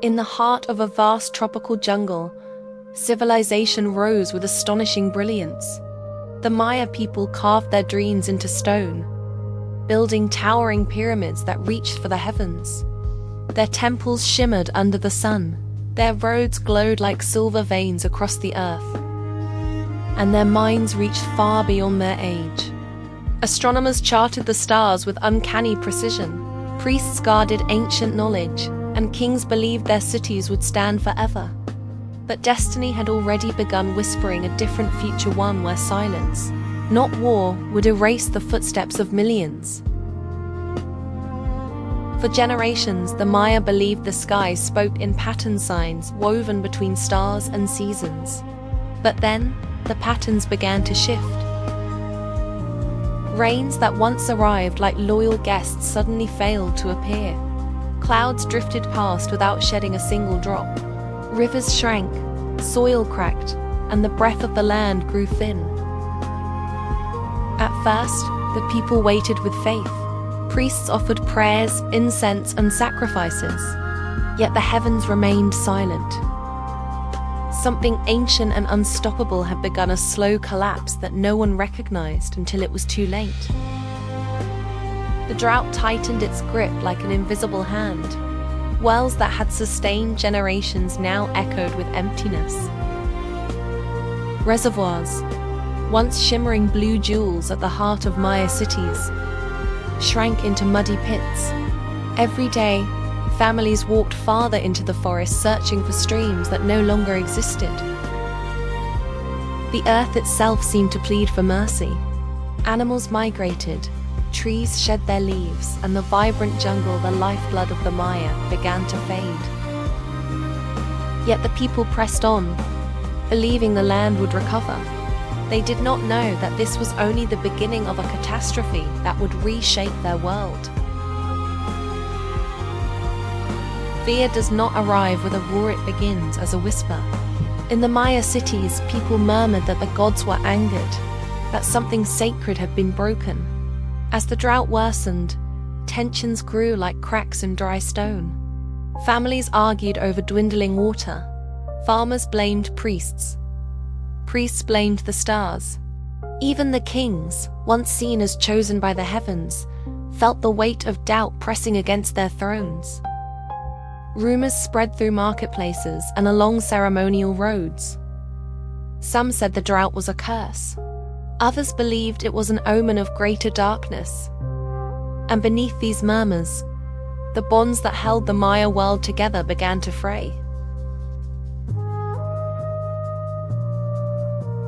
In the heart of a vast tropical jungle, civilization rose with astonishing brilliance. The Maya people carved their dreams into stone, building towering pyramids that reached for the heavens. Their temples shimmered under the sun, their roads glowed like silver veins across the earth, and their minds reached far beyond their age. Astronomers charted the stars with uncanny precision, priests guarded ancient knowledge, and kings believed their cities would stand forever. But destiny had already begun whispering a different future, one where silence, not war, would erase the footsteps of millions. For generations, the Maya believed the sky spoke in pattern signs woven between stars and seasons. But then, the patterns began to shift. Rains that once arrived like loyal guests suddenly failed to appear. Clouds drifted past without shedding a single drop. Rivers shrank, soil cracked, and the breath of the land grew thin. At first, the people waited with faith. Priests offered prayers, incense, and sacrifices. Yet the heavens remained silent. Something ancient and unstoppable had begun a slow collapse that no one recognized until it was too late. The drought tightened its grip like an invisible hand. Wells that had sustained generations now echoed with emptiness. Reservoirs, once shimmering blue jewels at the heart of Maya cities, shrank into muddy pits. Every day, families walked farther into the forest searching for streams that no longer existed. The earth itself seemed to plead for mercy. Animals migrated, trees shed their leaves, and the vibrant jungle, the lifeblood of the Maya, began to fade. Yet the people pressed on, believing the land would recover. They did not know that this was only the beginning of a catastrophe that would reshape their world. Fear does not arrive with a roar, it begins as a whisper. In the Maya cities, people murmured that the gods were angered, that something sacred had been broken. As the drought worsened, tensions grew like cracks in dry stone. Families argued over dwindling water. Farmers blamed priests. Priests blamed the stars. Even the kings, once seen as chosen by the heavens, felt the weight of doubt pressing against their thrones. Rumors spread through marketplaces and along ceremonial roads. Some said the drought was a curse. Others believed it was an omen of greater darkness. And beneath these murmurs, the bonds that held the Maya world together began to fray.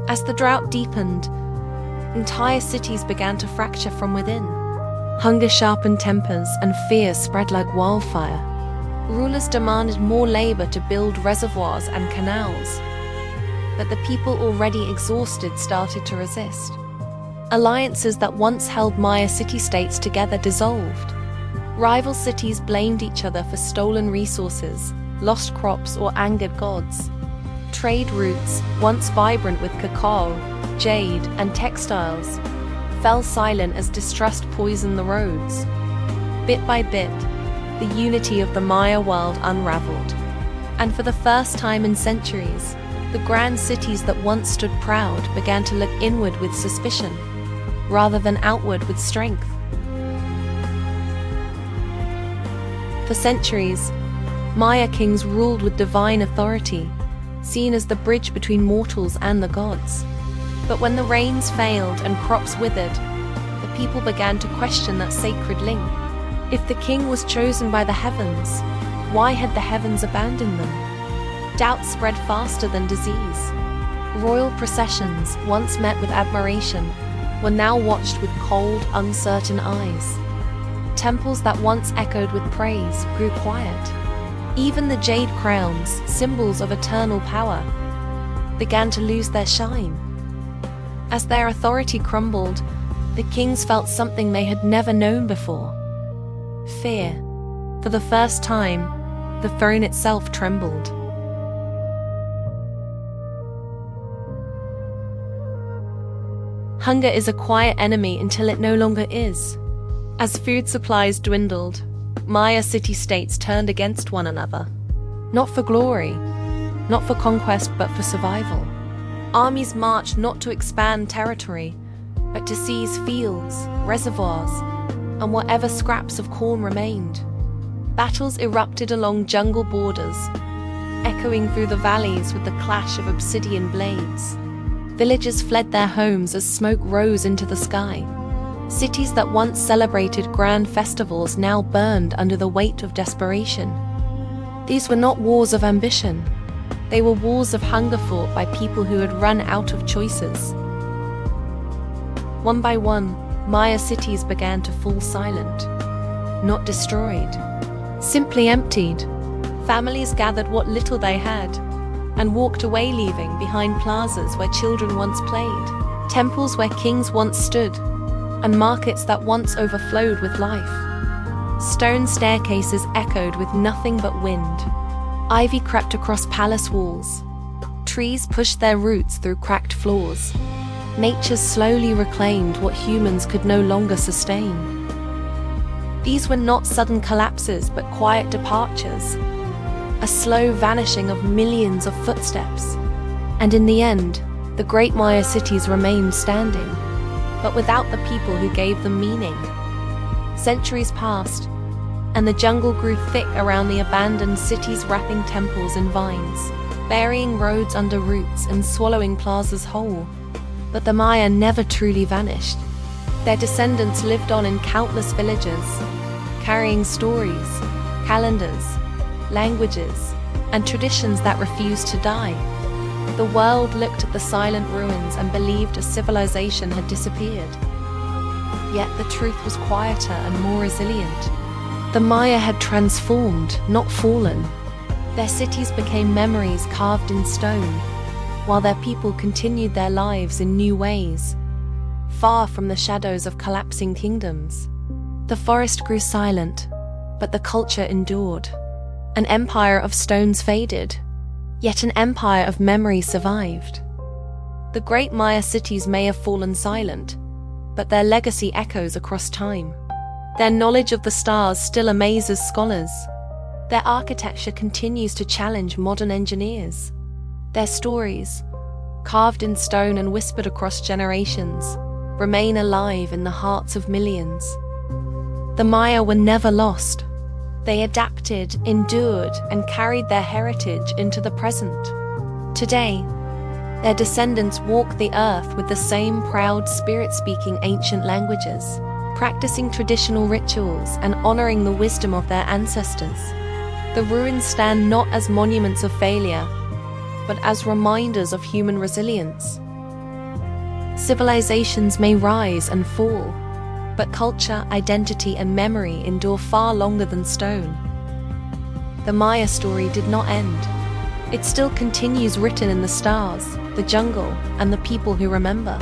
As the drought deepened, entire cities began to fracture from within. Hunger sharpened tempers and fear spread like wildfire. Rulers demanded more labor to build reservoirs and canals. But the people, already exhausted, started to resist. Alliances that once held Maya city-states together dissolved. Rival cities blamed each other for stolen resources, lost crops, or angered gods. Trade routes, once vibrant with cacao, jade, and textiles, fell silent as distrust poisoned the roads. Bit by bit, the unity of the Maya world unraveled. And for the first time in centuries, the grand cities that once stood proud began to look inward with suspicion, rather than outward with strength. For centuries, Maya kings ruled with divine authority, seen as the bridge between mortals and the gods. But when the rains failed and crops withered, the people began to question that sacred link. If the king was chosen by the heavens, why had the heavens abandoned them? Doubt spread faster than disease. Royal processions, once met with admiration, were now watched with cold, uncertain eyes. Temples that once echoed with praise grew quiet. Even the jade crowns, symbols of eternal power, began to lose their shine. As their authority crumbled, the kings felt something they had never known before: fear. For the first time, the throne itself trembled. Hunger is a quiet enemy until it no longer is. As food supplies dwindled, Maya city-states turned against one another. Not for glory, not for conquest, but for survival. Armies marched not to expand territory, but to seize fields, reservoirs, and whatever scraps of corn remained. Battles erupted along jungle borders, echoing through the valleys with the clash of obsidian blades. Villagers fled their homes as smoke rose into the sky. Cities that once celebrated grand festivals now burned under the weight of desperation. These were not wars of ambition. They were wars of hunger fought by people who had run out of choices. One by one, Maya cities began to fall silent. Not destroyed, simply emptied. Families gathered what little they had and walked away, leaving behind plazas where children once played, temples where kings once stood, and markets that once overflowed with life. Stone staircases echoed with nothing but wind. Ivy crept across palace walls. Trees pushed their roots through cracked floors. Nature slowly reclaimed what humans could no longer sustain. These were not sudden collapses, but quiet departures. A slow vanishing of millions of footsteps. And in the end, the great Maya cities remained standing, but without the people who gave them meaning. Centuries passed, and the jungle grew thick around the abandoned cities, wrapping temples in vines, burying roads under roots and swallowing plazas whole. But the Maya never truly vanished. Their descendants lived on in countless villages, carrying stories, calendars, languages, and traditions that refused to die. The world looked at the silent ruins and believed a civilization had disappeared. Yet the truth was quieter and more resilient. The Maya had transformed, not fallen. Their cities became memories carved in stone, while their people continued their lives in new ways, far from the shadows of collapsing kingdoms. The forest grew silent, but the culture endured. An empire of stones faded, yet an empire of memory survived. The great Maya cities may have fallen silent, but their legacy echoes across time. Their knowledge of the stars still amazes scholars. Their architecture continues to challenge modern engineers. Their stories, carved in stone and whispered across generations, remain alive in the hearts of millions. The Maya were never lost. They adapted, endured, and carried their heritage into the present. Today, their descendants walk the earth with the same proud spirit, speaking ancient languages, practicing traditional rituals, and honoring the wisdom of their ancestors. The ruins stand not as monuments of failure, but as reminders of human resilience. Civilizations may rise and fall, but culture, identity, and memory endure far longer than stone. The Maya story did not end. It still continues, written in the stars, the jungle, and the people who remember.